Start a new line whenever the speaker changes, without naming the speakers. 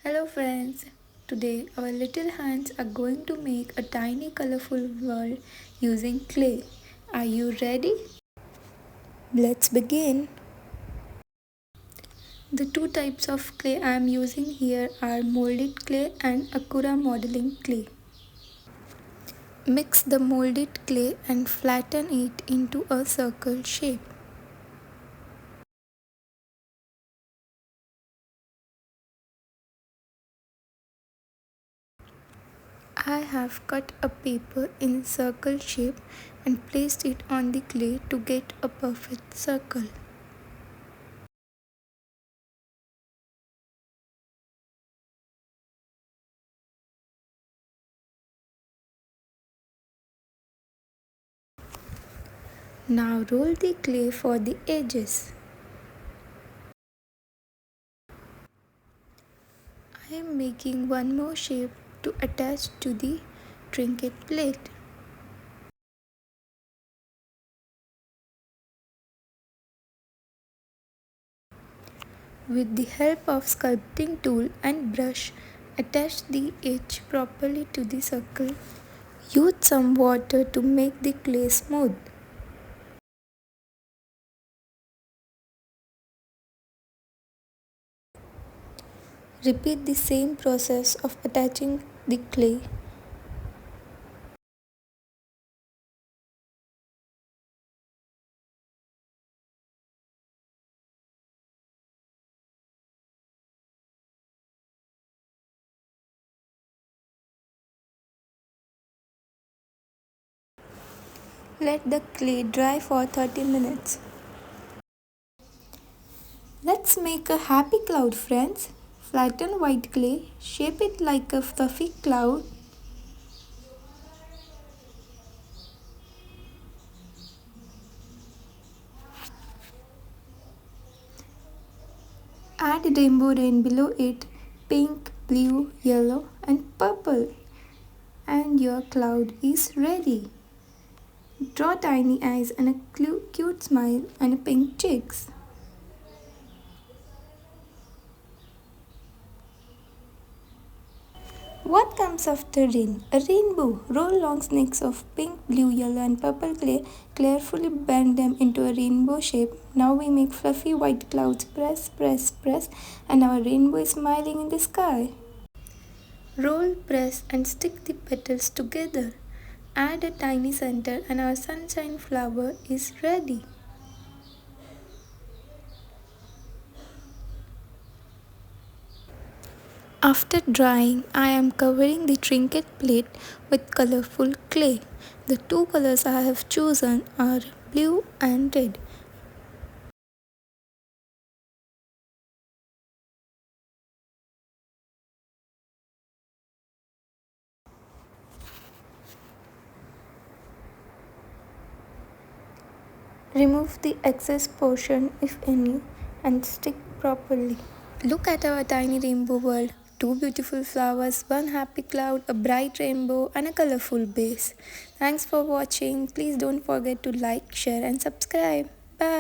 Hello friends, today our little hands are going to make a tiny colorful world using clay. Are you ready? Let's begin. The two types of clay I am using here are molded clay and Akura modeling clay. Mix the molded clay and flatten it into a circle shape. I have cut a paper in circle shape and placed it on the clay to get a perfect circle. Now roll the clay for the edges. I am making one more shape to attach to the trinket plate. With the help of sculpting tool and brush, attach the edge properly to the circle. Use some water to make the clay smooth. Repeat the same process of attaching the clay. Let the clay dry for 30 minutes. Let's make a happy cloud, friends. Flatten white clay, shape it like a fluffy cloud. Add rainbow rain below it, pink, blue, yellow and purple. And your cloud is ready. Draw tiny eyes and a cute smile and pink cheeks. What comes after rain? A rainbow. Roll long snakes of pink, blue, yellow and purple clay. Carefully bend them into a rainbow shape. Now we make fluffy white clouds. Press, press, press and our rainbow is smiling in the sky. Roll, press and stick the petals together. Add a tiny center and our sunshine flower is ready. After drying, I am covering the trinket plate with colorful clay. The two colors I have chosen are blue and red. Remove the excess portion if any and stick properly. Look at our tiny rainbow world. Two beautiful flowers, one happy cloud, a bright rainbow and a colorful base. Thanks for watching. Please don't forget to like, share and subscribe. Bye.